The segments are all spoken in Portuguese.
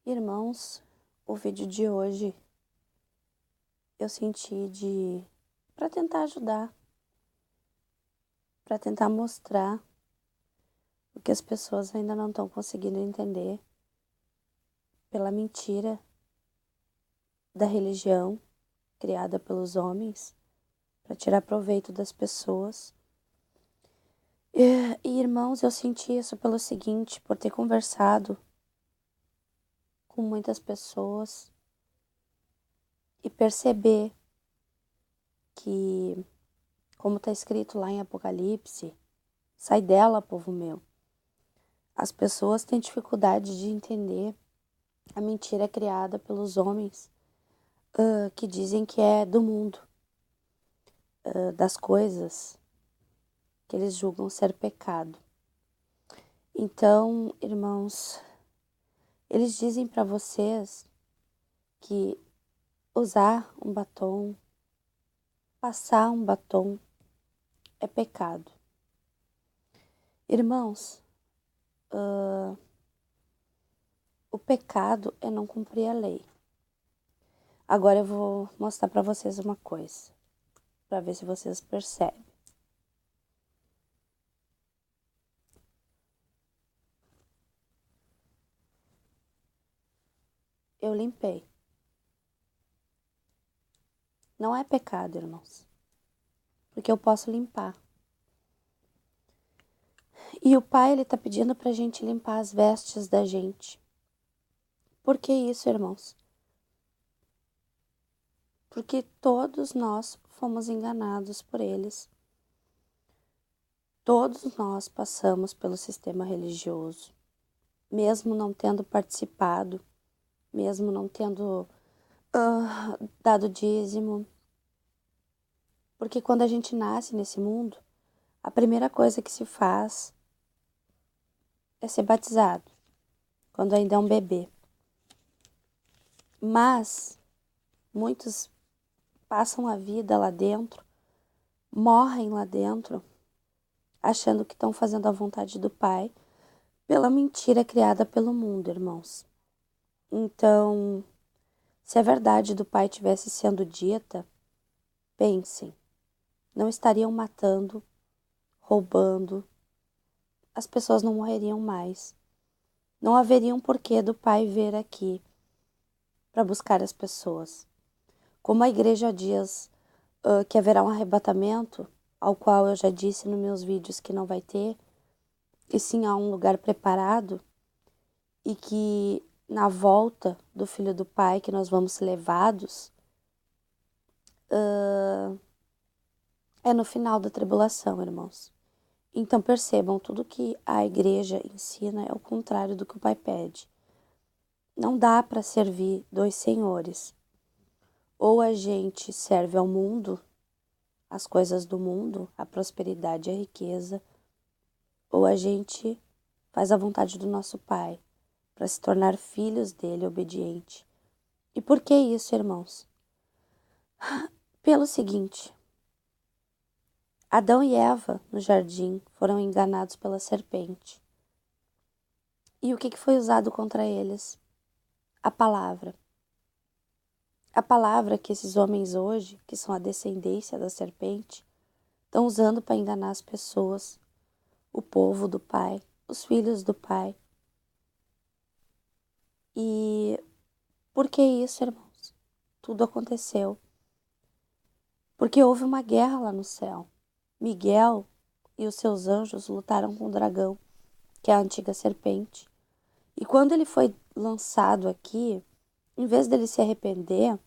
Irmãos, o vídeo de hoje eu senti para tentar ajudar, para tentar mostrar o que as pessoas ainda não estão conseguindo entender pela mentira da religião criada pelos homens para tirar proveito das pessoas. Irmãos, eu senti isso pelo seguinte, por ter conversado com muitas pessoas e perceber que, como está escrito lá em Apocalipse, sai dela, povo meu. As pessoas têm dificuldade de entender a mentira criada pelos homens que dizem que é do mundo, das coisas que eles julgam ser pecado. Então, irmãos, eles dizem para vocês que usar um batom, passar um batom é pecado. Irmãos, o pecado é não cumprir a lei. Agora eu vou mostrar para vocês uma coisa, para ver se vocês percebem. Eu limpei. Não é pecado, irmãos, porque eu posso limpar. E o Pai, ele tá pedindo pra gente limpar as vestes da gente. Por que isso, irmãos? Porque todos nós fomos enganados por eles. Todos nós passamos pelo sistema religioso, mesmo não tendo participado, mesmo não tendo dado dízimo. Porque quando a gente nasce nesse mundo, a primeira coisa que se faz é ser batizado, quando ainda é um bebê. Mas muitos passam a vida lá dentro, morrem lá dentro, achando que estão fazendo a vontade do Pai, pela mentira criada pelo mundo, irmãos. Então, se a verdade do Pai tivesse sendo dita, pensem, não estariam matando, roubando, as pessoas não morreriam mais. Não haveria um porquê do Pai vir aqui para buscar as pessoas. Como a igreja diz que haverá um arrebatamento, ao qual eu já disse nos meus vídeos que não vai ter, e sim há um lugar preparado, e que na volta do Filho do Pai que nós vamos ser levados, é no final da tribulação, irmãos. Então percebam, tudo que a igreja ensina é o contrário do que o Pai pede. Não dá para servir dois senhores. Ou a gente serve ao mundo, as coisas do mundo, a prosperidade e a riqueza, ou a gente faz a vontade do nosso Pai, para se tornar filhos dele, obediente. E por que isso, irmãos? Pelo seguinte, Adão e Eva, no jardim, foram enganados pela serpente. E o que foi usado contra eles? A palavra. A palavra que esses homens hoje, que são a descendência da serpente, estão usando para enganar as pessoas, o povo do Pai, os filhos do Pai. E por que isso, irmãos? Tudo aconteceu porque houve uma guerra lá no céu. Miguel e os seus anjos lutaram com o dragão, que é a antiga serpente. E quando ele foi lançado aqui, em vez dele se arrepender,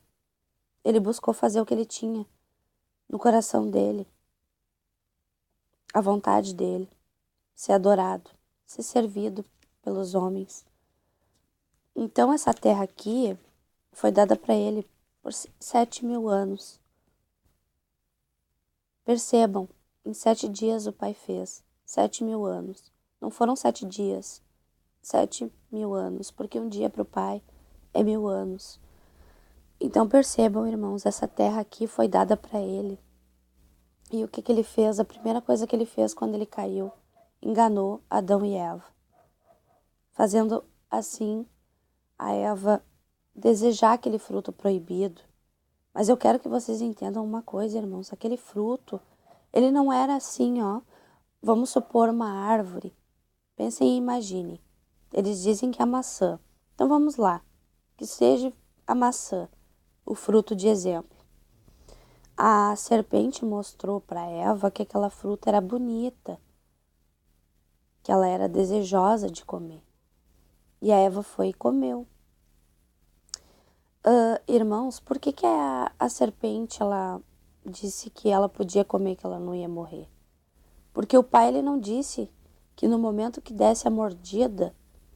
ele buscou fazer o que ele tinha no coração dele, a vontade dele, ser adorado, ser servido pelos homens. Então essa terra aqui foi dada para ele por 7.000 anos. Percebam, em 7 dias o Pai fez, 7.000 anos. Não foram 7 dias, 7.000 anos, porque um dia para o Pai é 1.000 anos. Então percebam, irmãos, essa terra aqui foi dada para ele. E o que ele fez? A primeira coisa que ele fez quando ele caiu, enganou Adão e Eva, fazendo assim a Eva desejar aquele fruto proibido. Mas eu quero que vocês entendam uma coisa, irmãos. Aquele fruto, ele não era assim, ó. Vamos supor uma árvore. Pensem e imaginem. Eles dizem que é a maçã. Então vamos lá. Que seja a maçã, o fruto de exemplo. A serpente mostrou para Eva que aquela fruta era bonita, que ela era desejosa de comer. E a Eva foi e comeu. Irmãos, por que a serpente ela disse que ela podia comer, que ela não ia morrer? Porque o pai ele não disse que no momento que desse a mordida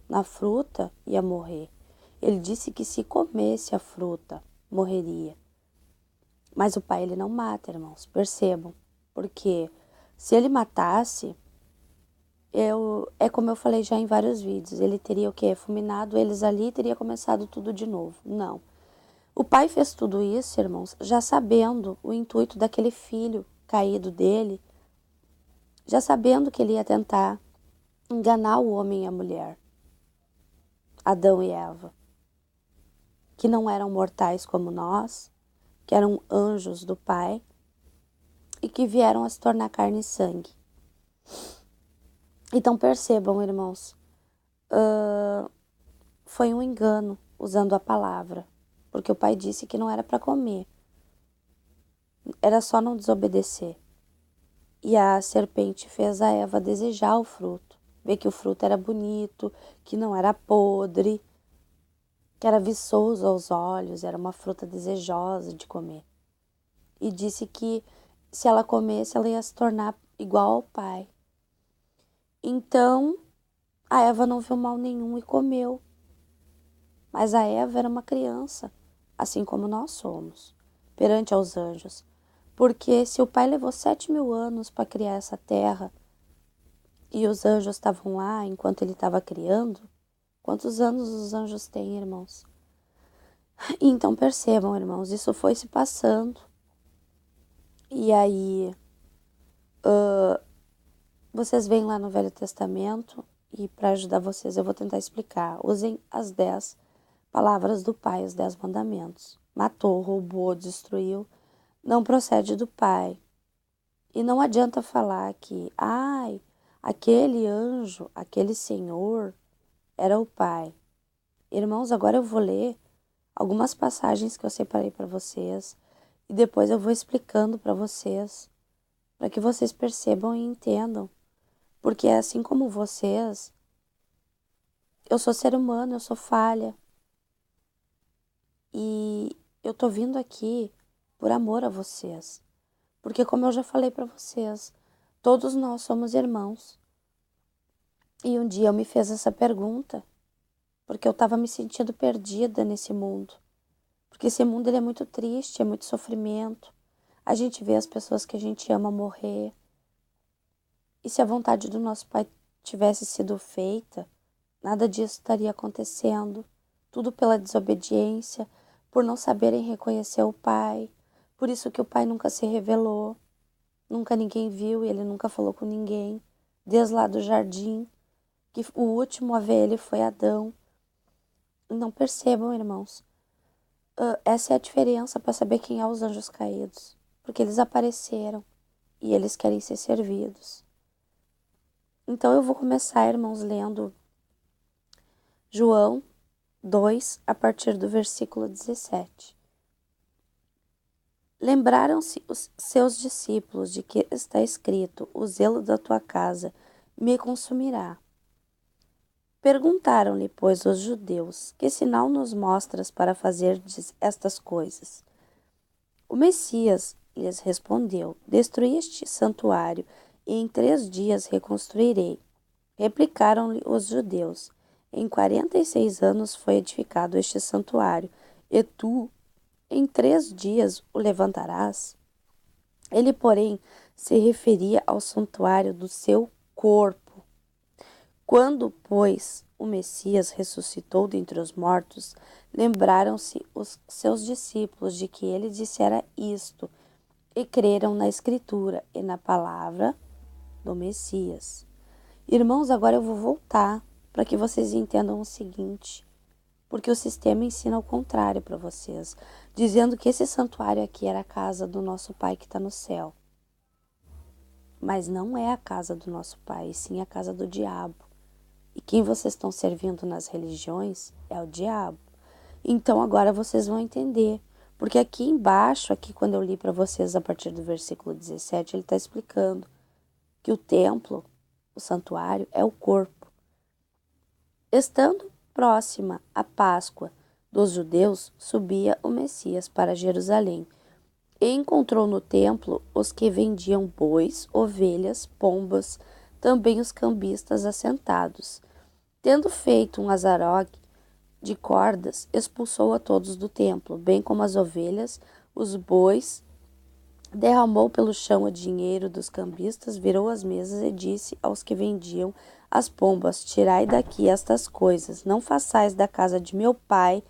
na fruta ia morrer. Ele disse que se comesse a fruta morreria. Mas o pai ele não mata, irmãos, percebam. Porque se ele matasse, é como eu falei já em vários vídeos, ele teria o quê? Fulminado eles ali e teria começado tudo de novo. Não. O pai fez tudo isso, irmãos, já sabendo o intuito daquele filho caído dele, já sabendo que ele ia tentar enganar o homem e a mulher, Adão e Eva, que não eram mortais como nós, que eram anjos do Pai e que vieram a se tornar carne e sangue. Então percebam, irmãos, foi um engano usando a palavra, porque o pai disse que não era para comer, era só não desobedecer. E a serpente fez a Eva desejar o fruto, ver que o fruto era bonito, que não era podre, que era viçoso aos olhos, era uma fruta desejosa de comer. E disse que se ela comesse, ela ia se tornar igual ao pai. Então, a Eva não viu mal nenhum e comeu. Mas a Eva era uma criança, assim como nós somos, perante aos anjos. Porque se o pai levou 7.000 anos para criar essa terra e os anjos estavam lá enquanto ele estava criando, quantos anos os anjos têm, irmãos? Então percebam, irmãos, isso foi se passando. E aí, vocês veem lá no Velho Testamento, e para ajudar vocês eu vou tentar explicar. Usem as 10 palavras do Pai, os 10 mandamentos. Matou, roubou, destruiu, não procede do Pai. E não adianta falar que, ai, aquele anjo, aquele senhor era o Pai. Irmãos, agora eu vou ler algumas passagens que eu separei para vocês e depois eu vou explicando para vocês, para que vocês percebam e entendam. Porque assim como vocês, eu sou ser humano, eu sou falha. E eu tô vindo aqui por amor a vocês. Porque como eu já falei para vocês, todos nós somos irmãos. E um dia eu me fiz essa pergunta, porque eu estava me sentindo perdida nesse mundo. Porque esse mundo ele é muito triste, é muito sofrimento. A gente vê as pessoas que a gente ama morrer. E se a vontade do nosso Pai tivesse sido feita, nada disso estaria acontecendo. Tudo pela desobediência, por não saberem reconhecer o Pai. Por isso que o Pai nunca se revelou. Nunca ninguém viu e ele nunca falou com ninguém. Desde lá do jardim, que o último a ver ele foi Adão. Não percebam, irmãos. Essa é a diferença para saber quem é os anjos caídos. Porque eles apareceram e eles querem ser servidos. Então eu vou começar, irmãos, lendo João 2, a partir do versículo 17. Lembraram-se os seus discípulos de que está escrito: o zelo da tua casa me consumirá. Perguntaram-lhe, pois, os judeus: que sinal nos mostras para fazer estas coisas? O Messias lhes respondeu: destruí este santuário e em 3 dias reconstruirei. Replicaram-lhe os judeus: em 46 anos foi edificado este santuário, e tu, em 3 dias o levantarás? Ele, porém, se referia ao santuário do seu corpo. Quando, pois, o Messias ressuscitou dentre os mortos, lembraram-se os seus discípulos de que ele dissera isto e creram na Escritura e na palavra do Messias. Irmãos, agora eu vou voltar para que vocês entendam o seguinte. porque o sistema ensina o contrário para vocês, dizendo que esse santuário aqui era a casa do nosso Pai que está no céu. Mas não é a casa do nosso Pai, e sim a casa do diabo. E quem vocês estão servindo nas religiões é o diabo. Então agora vocês vão entender. Porque aqui embaixo, aqui quando eu li para vocês a partir do versículo 17, ele está explicando que o templo, o santuário, é o corpo. Estando próxima a Páscoa dos judeus, subia o Messias para Jerusalém e encontrou no templo os que vendiam bois, ovelhas, pombas, também os cambistas assentados. Tendo feito um azarogue de cordas, expulsou a todos do templo, bem como as ovelhas, os bois, derramou pelo chão o dinheiro dos cambistas, virou as mesas e disse aos que vendiam as pombas: tirai daqui estas coisas, não façais da casa de meu pai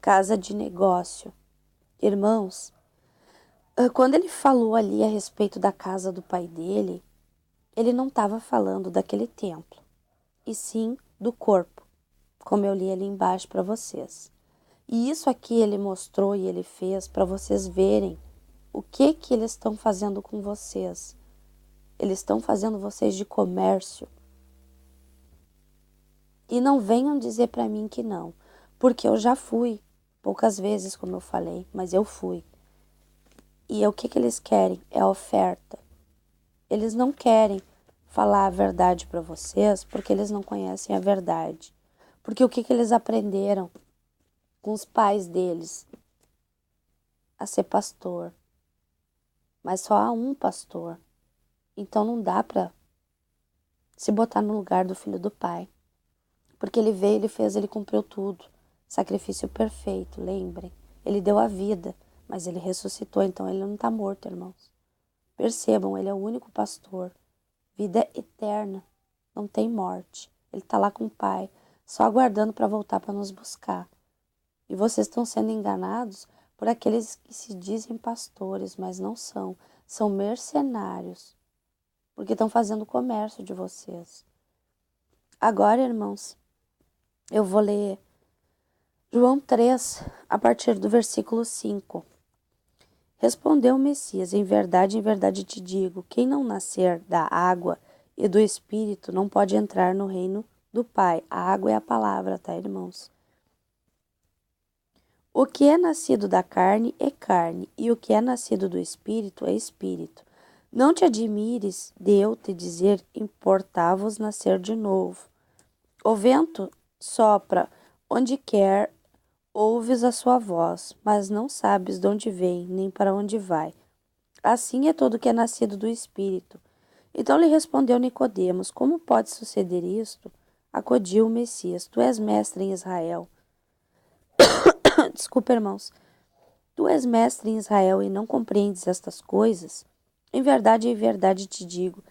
casa de negócio. Irmãos, quando ele falou ali a respeito da casa do pai dele, ele não estava falando daquele templo, e sim do corpo, como eu li ali embaixo para vocês. E isso aqui ele mostrou e ele fez para vocês verem o que eles estão fazendo com vocês. Eles estão fazendo vocês de comércio. E não venham dizer para mim que não, porque eu já fui, poucas vezes, como eu falei, mas eu fui. E o que eles querem? É a oferta. Eles não querem falar a verdade para vocês porque eles não conhecem a verdade. Porque o que eles aprenderam com os pais deles? A ser pastor. Mas só há um pastor. Então não dá para se botar no lugar do filho do pai. Porque ele veio, ele fez, ele cumpriu tudo. Sacrifício perfeito, lembrem. Ele deu a vida, mas ele ressuscitou, então ele não está morto, irmãos. Percebam, ele é o único pastor. Vida eterna, não tem morte. Ele está lá com o Pai, só aguardando para voltar para nos buscar. E vocês estão sendo enganados por aqueles que se dizem pastores, mas não são. São mercenários, porque estão fazendo comércio de vocês. Agora, irmãos, eu vou ler João 3, a partir do versículo 5. Respondeu o Messias: em verdade te digo, quem não nascer da água e do Espírito não pode entrar no reino do Pai. A água é a palavra, tá, irmãos? O que é nascido da carne é carne, e o que é nascido do Espírito é Espírito. Não te admires de eu te dizer, importa-vos nascer de novo. O vento sopra onde quer, ouves a sua voz, mas não sabes de onde vem, nem para onde vai. Assim é todo que é nascido do Espírito. Então lhe respondeu Nicodemos: como pode suceder isto? Acudiu o Messias: tu és mestre em Israel. Desculpa, irmãos. Tu és mestre em Israel e não compreendes estas coisas? Em verdade te digo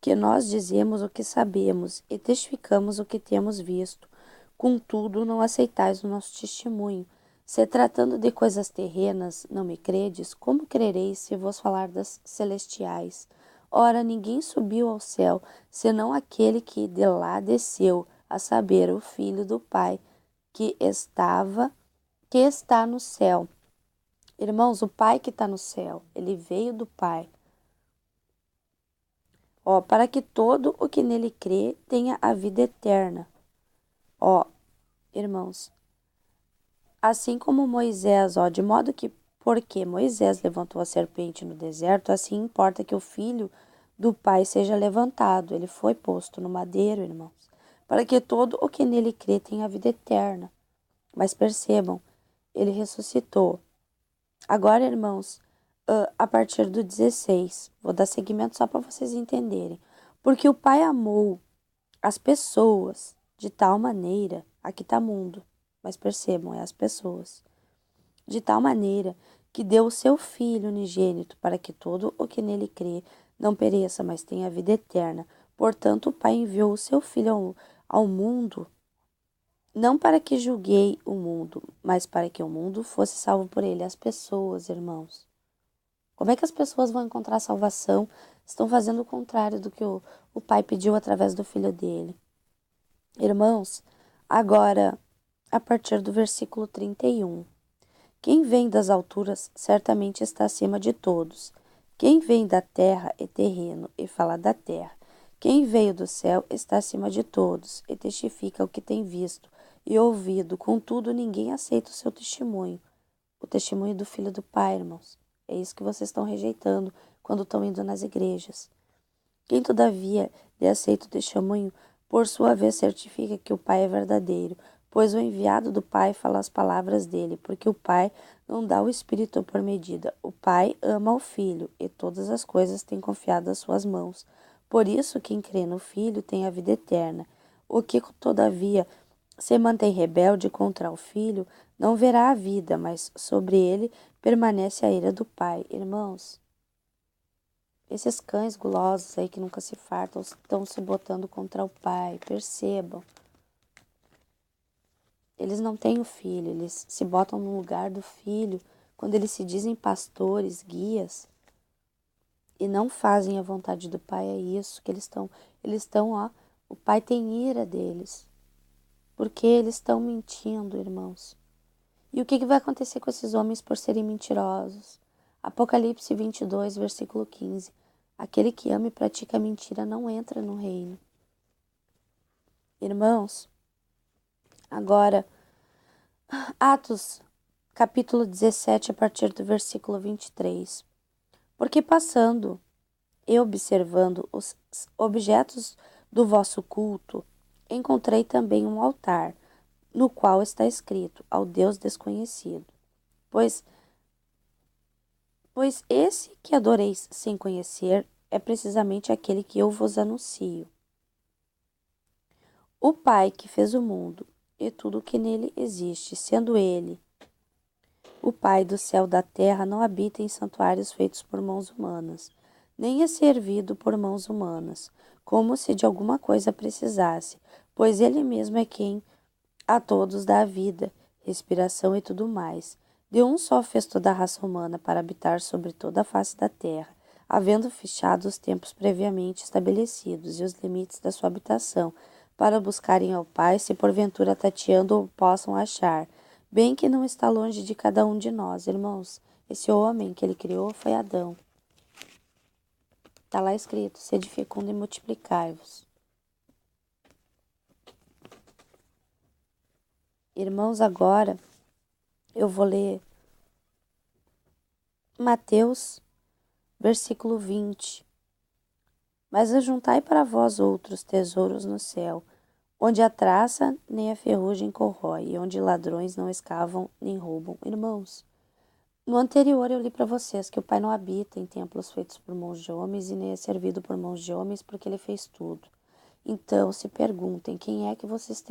que nós dizemos o que sabemos e testificamos o que temos visto. Contudo, não aceitais o nosso testemunho. Se tratando de coisas terrenas, não me credes, como crereis se vos falar das celestiais? Ora, ninguém subiu ao céu, senão aquele que de lá desceu, a saber, o Filho do Pai, que está no céu. Irmãos, o Pai que está no céu, ele veio do Pai. Para que todo o que nele crê tenha a vida eterna. Irmãos, assim como Moisés, de modo que, porque Moisés levantou a serpente no deserto, assim importa que o Filho do Pai seja levantado. Ele foi posto no madeiro, irmãos, para que todo o que nele crê tenha a vida eterna. Mas percebam, ele ressuscitou. Agora, irmãos, a partir do 16, vou dar seguimento só para vocês entenderem. Porque o Pai amou as pessoas de tal maneira, aqui está mundo, mas percebam, é as pessoas, de tal maneira que deu o seu Filho unigênito para que todo o que nele crê não pereça, mas tenha vida eterna. Portanto, o Pai enviou o seu Filho ao mundo, não para que julguei o mundo, mas para que o mundo fosse salvo por ele. As pessoas, irmãos. Como é que as pessoas vão encontrar salvação? Estão fazendo o contrário do que o Pai pediu através do Filho dele. Irmãos, agora, a partir do versículo 31. Quem vem das alturas certamente está acima de todos. Quem vem da terra é terreno e fala da terra. Quem veio do céu está acima de todos e testifica o que tem visto e ouvido. Contudo, ninguém aceita o seu testemunho. O testemunho do Filho do Pai, irmãos. É isso que vocês estão rejeitando quando estão indo nas igrejas. Quem, todavia, lhe aceita o testemunho, por sua vez certifica que o Pai é verdadeiro, pois o enviado do Pai fala as palavras dele, porque o Pai não dá o Espírito por medida. O Pai ama o Filho, e todas as coisas tem confiado às suas mãos. Por isso, quem crê no Filho tem a vida eterna. O que, todavia, se mantém rebelde contra o Filho, não verá a vida, mas sobre ele permanece a ira do Pai. Irmãos, esses cães gulosos aí que nunca se fartam estão se botando contra o Pai. Percebam. Eles não têm o Filho, eles se botam no lugar do Filho quando eles se dizem pastores, guias, e não fazem a vontade do Pai. É isso que eles estão, ó, o Pai tem ira deles, porque eles estão mentindo, irmãos. E o que vai acontecer com esses homens por serem mentirosos? Apocalipse 22, versículo 15. Aquele que ama e pratica mentira não entra no reino. Irmãos, agora, Atos, capítulo 17, a partir do versículo 23. Porque passando e observando os objetos do vosso culto, encontrei também um altar, no qual está escrito, ao Deus desconhecido. Pois esse que adoreis sem conhecer é precisamente aquele que eu vos anuncio. O Pai que fez o mundo e tudo o que nele existe, sendo ele o Pai do céu e da terra, não habita em santuários feitos por mãos humanas, nem é servido por mãos humanas, como se de alguma coisa precisasse, pois ele mesmo é quem a todos dá a vida, respiração e tudo mais. De um só fez toda a raça humana para habitar sobre toda a face da terra, havendo fechado os tempos previamente estabelecidos e os limites da sua habitação, para buscarem ao Pai, se porventura tateando o possam achar, bem que não está longe de cada um de nós, irmãos. Esse homem que ele criou foi Adão. Está lá escrito, sede fecundo e multiplicai-vos. Irmãos, agora eu vou ler Mateus, versículo 20. Mas ajuntai para vós outros tesouros no céu, onde a traça nem a ferrugem corrói, e onde ladrões não escavam nem roubam. Irmãos, no anterior eu li para vocês que o Pai não habita em templos feitos por mãos de homens e nem é servido por mãos de homens, porque ele fez tudo. Então, se perguntem, quem é que vocês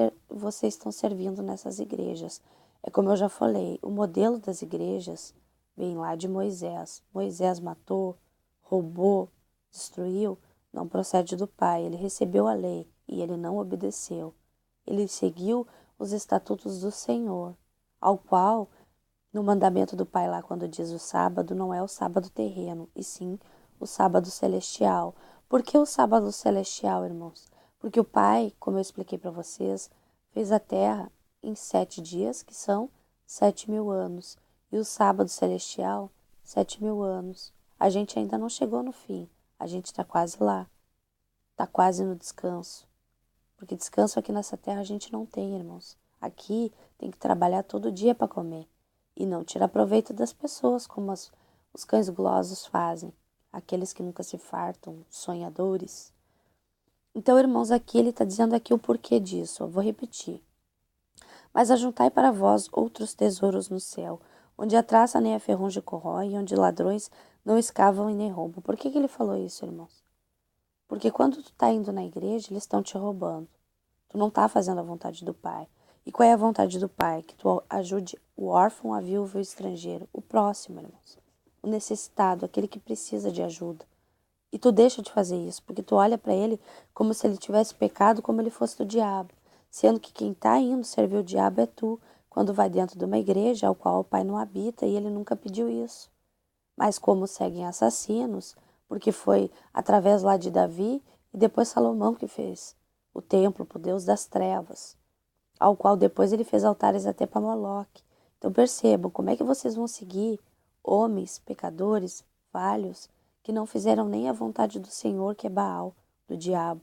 estão servindo nessas igrejas? É como eu já falei, o modelo das igrejas vem lá de Moisés. Moisés matou, roubou, destruiu, não procede do Pai. Ele recebeu a lei e ele não obedeceu. Ele seguiu os estatutos do Senhor, ao qual, no mandamento do Pai lá, quando diz o sábado, não é o sábado terreno, e sim o sábado celestial. Por que o sábado celestial, irmãos? Porque o Pai, como eu expliquei para vocês, fez a terra em 7 dias, que são 7.000 anos. E o sábado celestial, 7.000 anos. A gente ainda não chegou no fim. A gente está quase lá. Está quase no descanso. Porque descanso aqui nessa terra a gente não tem, irmãos. Aqui tem que trabalhar todo dia para comer. E não tirar proveito das pessoas, como os cães gulosos fazem. Aqueles que nunca se fartam, sonhadores. Então, irmãos, aqui ele está dizendo aqui o porquê disso. Eu vou repetir. Mas ajuntai para vós outros tesouros no céu, onde a traça nem a ferrugem corrói, e onde ladrões não escavam e nem roubam. Por que ele falou isso, irmãos? Porque quando tu está indo na igreja, eles estão te roubando. Tu não está fazendo a vontade do Pai. E qual é a vontade do Pai? Que tu ajude o órfão, a viúva e o estrangeiro. O próximo, irmãos. O necessitado, aquele que precisa de ajuda. E tu deixa de fazer isso, porque tu olha para ele como se ele tivesse pecado, como ele fosse do diabo. Sendo que quem está indo servir o diabo é tu, quando vai dentro de uma igreja ao qual o Pai não habita e ele nunca pediu isso. Mas como seguem assassinos, porque foi através lá de Davi e depois Salomão que fez o templo para o Deus das trevas. ao qual depois ele fez altares até para Moloque. Então percebam como é que vocês vão seguir homens, pecadores, falhos, que não fizeram nem a vontade do Senhor, que é Baal, do diabo.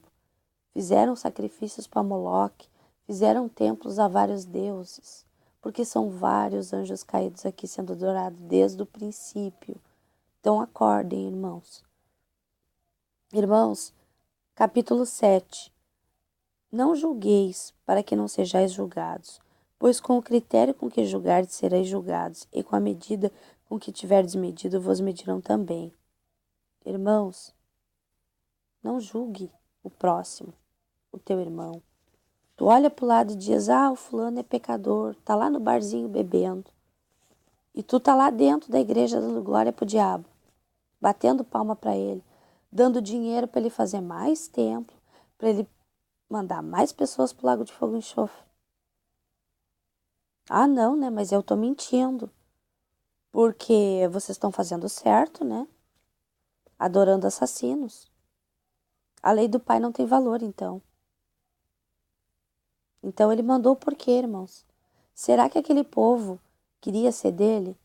Fizeram sacrifícios para Moloque, fizeram templos a vários deuses, porque são vários anjos caídos aqui sendo adorados desde o princípio. Então acordem, irmãos. Irmãos, capítulo 7. Não julgueis, para que não sejais julgados, pois com o critério com que julgardes sereis julgados, e com a medida com que tiverdes medido vos medirão também. Irmãos, não julgue o próximo, o teu irmão. Tu olha para o lado e diz, o fulano é pecador, tá lá no barzinho bebendo. E tu tá lá dentro da igreja dando glória pro diabo, batendo palma para ele, dando dinheiro para ele fazer mais templo, para ele mandar mais pessoas pro lago de fogo e enxofre. Não, né? Mas eu tô mentindo. Porque vocês estão fazendo certo, né? Adorando assassinos. A lei do pai não tem valor, então. Então ele mandou por quê, irmãos? Será que aquele povo queria ser dele?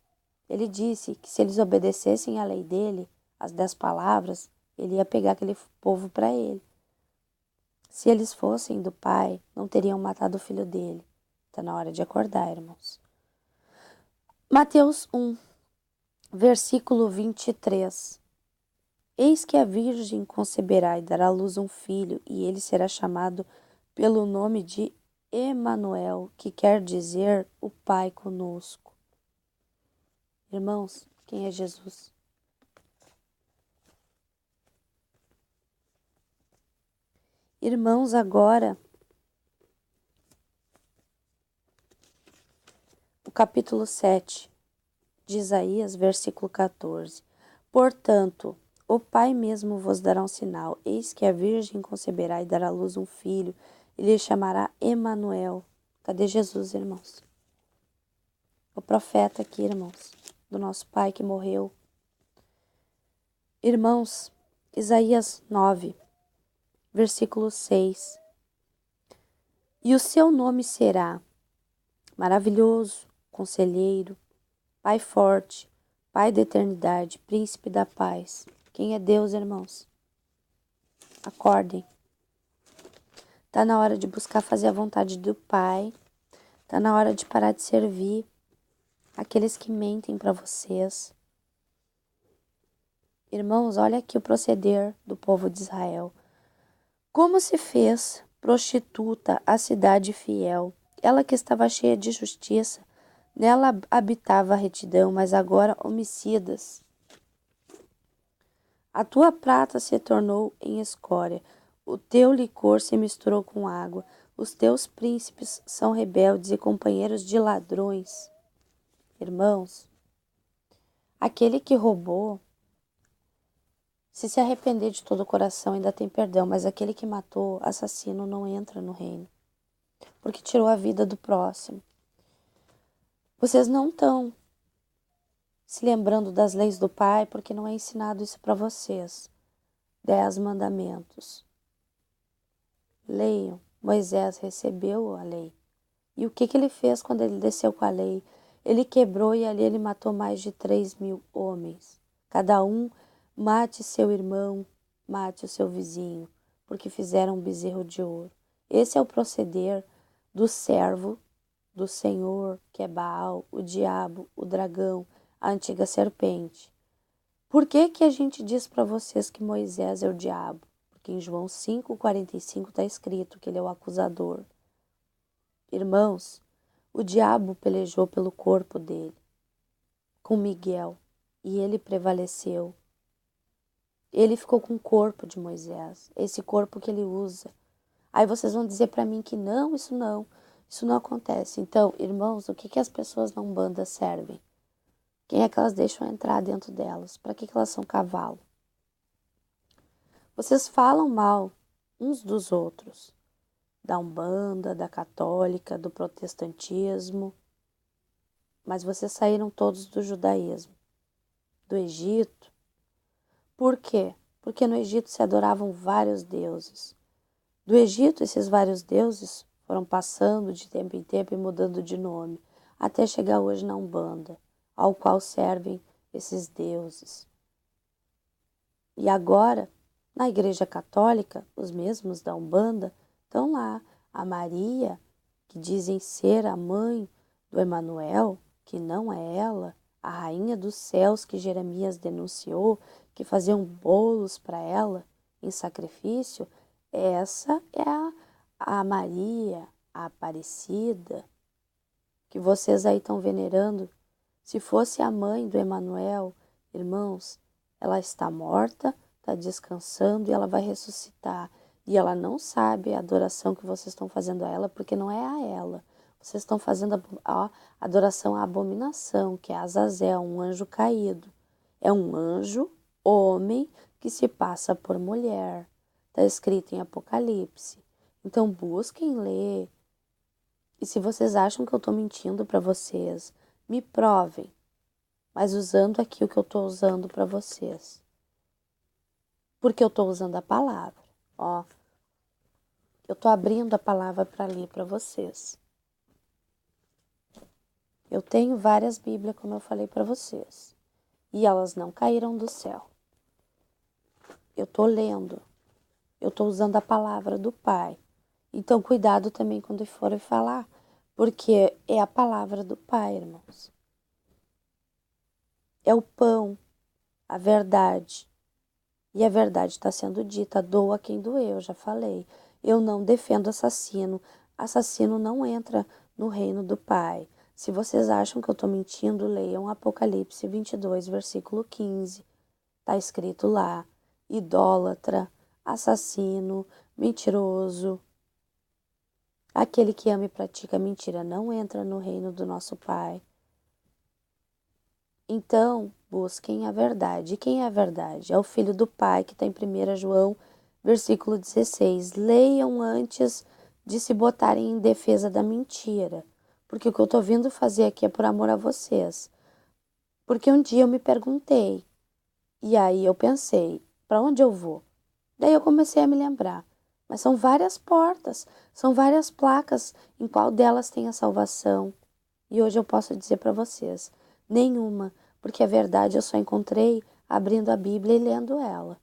Ele disse que se eles obedecessem à lei dele, as 10 palavras, ele ia pegar aquele povo para ele. Se eles fossem do pai, não teriam matado o filho dele. Está na hora de acordar, irmãos. Mateus 1, versículo 23. Eis que a virgem conceberá e dará à luz um filho, e ele será chamado pelo nome de Emanuel, que quer dizer o Pai conosco. Irmãos, quem é Jesus? Irmãos, agora, o capítulo 7 de Isaías, versículo 14. Portanto, o Pai mesmo vos dará um sinal. Eis que a virgem conceberá e dará à luz um filho, e lhe chamará Emanuel. Cadê Jesus, irmãos? O profeta aqui, irmãos, do nosso Pai que morreu. Irmãos, Isaías 9, versículo 6. E o seu nome será Maravilhoso, Conselheiro, Pai Forte, Pai da Eternidade, Príncipe da Paz. Quem é Deus, irmãos? Acordem. Tá na hora de buscar fazer a vontade do Pai. Tá na hora de parar de servir aqueles que mentem para vocês. Irmãos, olha aqui o proceder do povo de Israel. Como se fez prostituta a cidade fiel, ela que estava cheia de justiça, nela habitava a retidão, mas agora homicidas. A tua prata se tornou em escória, o teu licor se misturou com água, os teus príncipes são rebeldes e companheiros de ladrões. Irmãos, aquele que roubou, se arrepender de todo o coração, ainda tem perdão, mas aquele que matou, assassino, não entra no reino, porque tirou a vida do próximo. Vocês não estão se lembrando das leis do Pai, porque não é ensinado isso para vocês. 10 mandamentos. Leiam. Moisés recebeu a lei. E o que ele fez quando ele desceu com a lei? Ele quebrou e ali ele matou mais de 3.000 homens. Cada um mate seu irmão, mate o seu vizinho, porque fizeram um bezerro de ouro. Esse é o proceder do servo do Senhor, que é Baal, o diabo, o dragão, a antiga serpente. Por que que a gente diz para vocês que Moisés é o diabo? Porque em João 5,45 está escrito que ele é o acusador. Irmãos, o diabo pelejou pelo corpo dele, com Miguel, e ele prevaleceu. Ele ficou com o corpo de Moisés, esse corpo que ele usa. Aí vocês vão dizer para mim que não, isso não acontece. Então, irmãos, o que que as pessoas na Umbanda servem? Quem é que elas deixam entrar dentro delas? Para que que elas são cavalo? Vocês falam mal uns dos outros, da Umbanda, da Católica, do Protestantismo, mas vocês saíram todos do judaísmo, do Egito. Por quê? Porque no Egito se adoravam vários deuses. Do Egito, esses vários deuses foram passando de tempo em tempo e mudando de nome, até chegar hoje na Umbanda, ao qual servem esses deuses. E agora, na Igreja Católica, os mesmos da Umbanda estão lá. A Maria, que dizem ser a mãe do Emanuel, que não é ela, a rainha dos céus que Jeremias denunciou, que faziam bolos para ela em sacrifício, essa é a Maria, a Aparecida, que vocês aí estão venerando. Se fosse a mãe do Emanuel, irmãos, ela está morta, está descansando e ela vai ressuscitar. E ela não sabe a adoração que vocês estão fazendo a ela, porque não é a ela. Vocês estão fazendo a adoração à abominação, que é Azazel, um anjo caído. É um anjo, homem, que se passa por mulher. Está escrito em Apocalipse. Então busquem ler. E se vocês acham que eu estou mentindo para vocês, me provem, mas usando aqui o que eu estou usando para vocês. Porque eu estou usando a palavra. Ó, eu estou abrindo a palavra para ler para vocês. Eu tenho várias Bíblias, como eu falei para vocês. E elas não caíram do céu. Eu estou lendo. Eu estou usando a palavra do Pai. Então, cuidado também quando forem falar, porque é a palavra do Pai, irmãos. É o pão, a verdade. E a verdade está sendo dita, doa quem doer, eu já falei. Eu não defendo assassino. Assassino não entra no reino do Pai. Se vocês acham que eu estou mentindo, leiam Apocalipse 22, versículo 15. Está escrito lá, idólatra, assassino, mentiroso. Aquele que ama e pratica mentira não entra no reino do nosso Pai. Então, busquem a verdade. E quem é a verdade? É o Filho do Pai, que está em 1 João, versículo 16. Leiam antes de se botarem em defesa da mentira. Porque o que eu estou vindo fazer aqui é por amor a vocês. Porque um dia eu me perguntei, e aí eu pensei, para onde eu vou? Daí eu comecei a me lembrar. Mas são várias portas, são várias placas, em qual delas tem a salvação. E hoje eu posso dizer para vocês, nenhuma, porque a verdade eu só encontrei abrindo a Bíblia e lendo ela.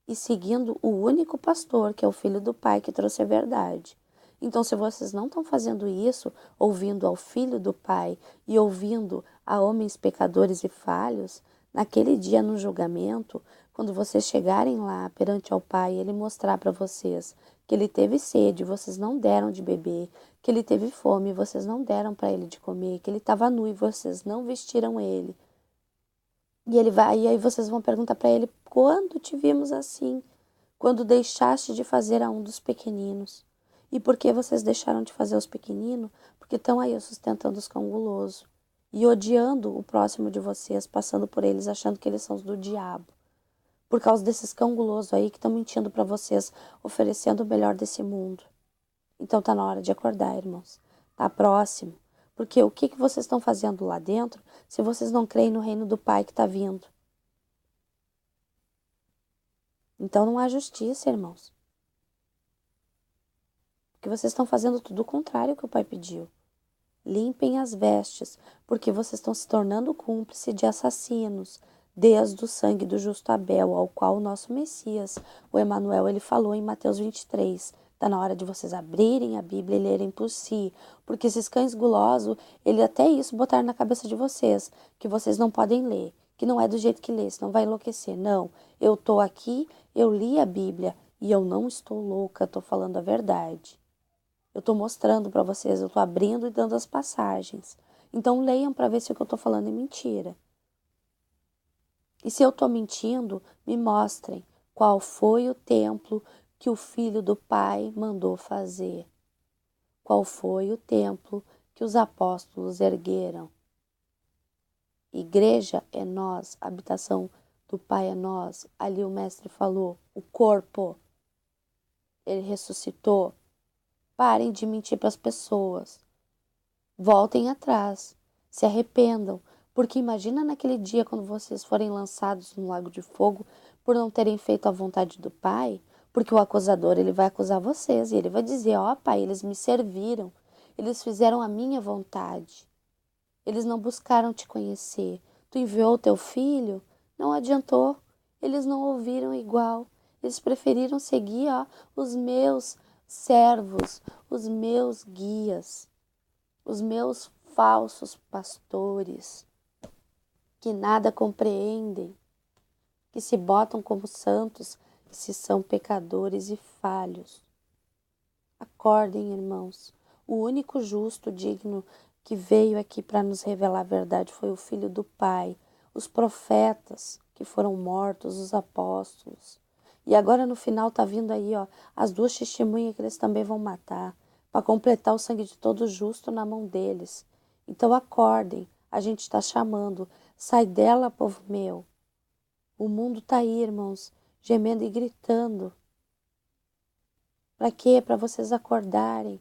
E seguindo o único pastor, que é o Filho do Pai, que trouxe a verdade. Então, se vocês não estão fazendo isso, ouvindo ao Filho do Pai e ouvindo a homens pecadores e falhos, naquele dia no julgamento, quando vocês chegarem lá perante ao Pai, Ele mostrar para vocês que Ele teve sede, vocês não deram de beber, que Ele teve fome, vocês não deram para Ele de comer, que Ele estava nu e vocês não vestiram Ele. E aí vocês vão perguntar para Ele, quando te vimos assim? Quando deixaste de fazer a um dos pequeninos. E por que vocês deixaram de fazer os pequeninos? Porque estão aí sustentando os cão guloso e odiando o próximo de vocês, passando por eles, achando que eles são os do diabo. Por causa desses cão gulosos aí que estão mentindo para vocês, oferecendo o melhor desse mundo. Então tá na hora de acordar, irmãos. Tá próximo. Porque o que vocês estão fazendo lá dentro se vocês não creem no reino do Pai que está vindo? Então não há justiça, irmãos. Porque vocês estão fazendo tudo o contrário que o Pai pediu. Limpem as vestes, porque vocês estão se tornando cúmplice de assassinos, desde o sangue do justo Abel, ao qual o nosso Messias, o Emanuel, ele falou em Mateus 23. Está na hora de vocês abrirem a Bíblia e lerem por si, porque esses cães gulosos, ele até isso botaram na cabeça de vocês, que vocês não podem ler, que não é do jeito que lê, senão vai enlouquecer. Não, eu estou aqui, eu li a Bíblia e eu não estou louca, estou falando a verdade. Eu estou mostrando para vocês, eu estou abrindo e dando as passagens. Então leiam para ver se o que eu estou falando é mentira. E se eu estou mentindo, me mostrem qual foi o templo que o Filho do Pai mandou fazer. Qual foi o templo que os apóstolos ergueram. Igreja é nós, habitação do Pai é nós. Ali o mestre falou, o corpo, ele ressuscitou. Parem de mentir para as pessoas. Voltem atrás. Se arrependam. Porque imagina naquele dia quando vocês forem lançados no lago de fogo por não terem feito a vontade do Pai, Porque o acusador, ele vai acusar vocês e ele vai dizer, ó, Pai, eles me serviram, eles fizeram a minha vontade. Eles não buscaram te conhecer. Tu enviou o teu filho, não adiantou. Eles não ouviram igual. Eles preferiram seguir, ó, os meus servos, os meus guias, os meus falsos pastores, que nada compreendem, que se botam como santos, se são pecadores e falhos. Acordem, irmãos. O único justo, digno, que veio aqui para nos revelar a verdade foi o Filho do Pai, os profetas que foram mortos, os apóstolos. E agora no final tá vindo aí, ó, as duas testemunhas que eles também vão matar, para completar o sangue de todo justo na mão deles. Então acordem, a gente está chamando. Sai dela, povo meu. O mundo tá aí, irmãos, gemendo e gritando. Para quê? Para vocês acordarem.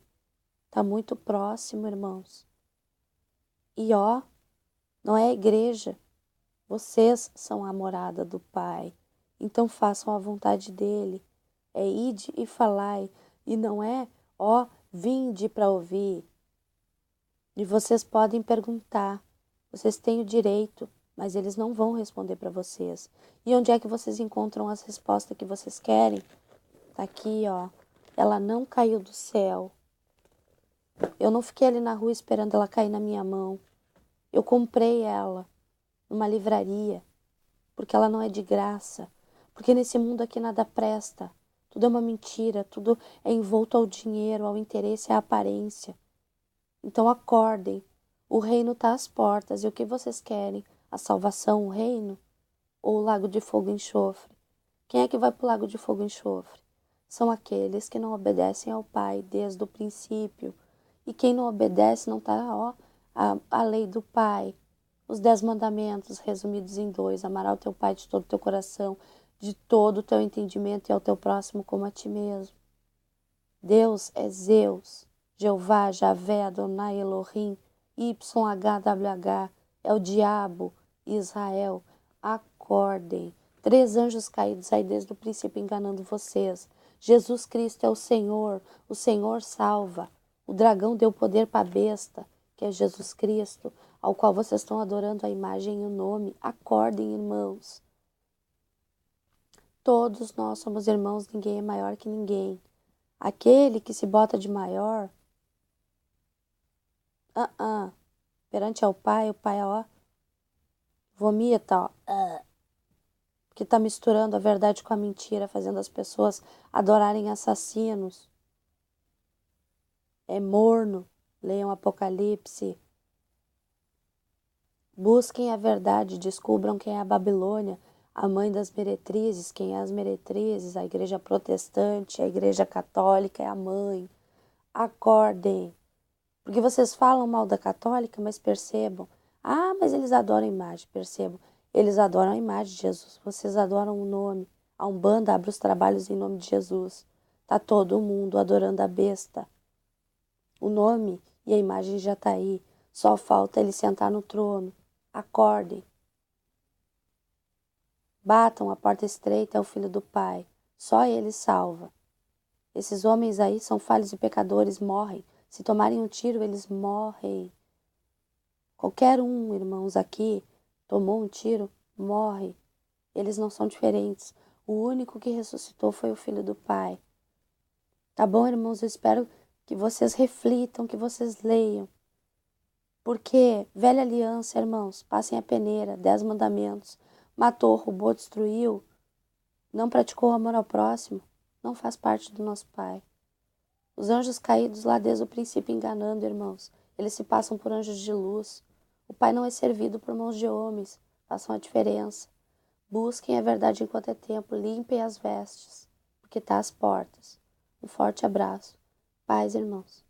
Tá muito próximo, irmãos. E ó, não é a igreja. Vocês são a morada do Pai. Então façam a vontade dele. É ide e falai. E não é, ó, vinde para ouvir. E vocês podem perguntar. Vocês têm o direito, mas eles não vão responder para vocês. E onde é que vocês encontram as respostas que vocês querem? Tá aqui, ó. Ela não caiu do céu. Eu não fiquei ali na rua esperando ela cair na minha mão. Eu comprei ela numa livraria, porque ela não é de graça. Porque nesse mundo aqui nada presta. Tudo é uma mentira, tudo é envolto ao dinheiro, ao interesse, à aparência. Então acordem. O reino está às portas. E o que vocês querem? A salvação, o reino? Ou o lago de fogo e enxofre? Quem é que vai para o lago de fogo e enxofre? São aqueles que não obedecem ao Pai desde o princípio. E quem não obedece não está, ó, a lei do Pai. Os 10 mandamentos resumidos em 2. Amarás o teu Pai de todo o teu coração, de todo o teu entendimento e ao teu próximo como a ti mesmo. Deus é Zeus, Jeová, Javé, Adonai, Elohim, YHWH, é o diabo, Israel. Acordem. 3 anjos caídos aí desde o princípio enganando vocês. Jesus Cristo é o Senhor salva. O dragão deu poder para a besta, que é Jesus Cristo, ao qual vocês estão adorando a imagem e o nome. Acordem, irmãos. Todos nós somos irmãos, ninguém é maior que ninguém. Aquele que se bota de maior, perante ao Pai, o Pai, ó, vomita, ó, que tá misturando a verdade com a mentira, fazendo as pessoas adorarem assassinos. É morno. Leiam Apocalipse. Busquem a verdade, descubram quem é a Babilônia, a mãe das meretrizes, quem é as meretrizes, a igreja protestante, a igreja católica é a mãe. Acordem. Porque vocês falam mal da católica, mas percebam. Ah, mas eles adoram a imagem, percebam. Eles adoram a imagem de Jesus. Vocês adoram o nome. A Umbanda abre os trabalhos em nome de Jesus. Tá todo mundo adorando a besta. O nome e a imagem já tá aí. Só falta ele sentar no trono. Acordem. Batam a porta estreita é o Filho do Pai. Só ele salva. Esses homens aí são falhos e pecadores, morrem. Se tomarem um tiro, eles morrem. Qualquer um, irmãos, aqui, tomou um tiro, morre. Eles não são diferentes. O único que ressuscitou foi o Filho do Pai. Tá bom, irmãos? Eu espero que vocês reflitam, que vocês leiam. Porque, velha aliança, irmãos, passem a peneira, 10 mandamentos. Matou, roubou, destruiu. Não praticou o amor ao próximo. Não faz parte do nosso Pai. Os anjos caídos lá desde o princípio enganando, irmãos. Eles se passam por anjos de luz. O Pai não é servido por mãos de homens. Façam a diferença. Busquem a verdade enquanto é tempo. Limpem as vestes, porque está às portas. Um forte abraço. Paz, irmãos.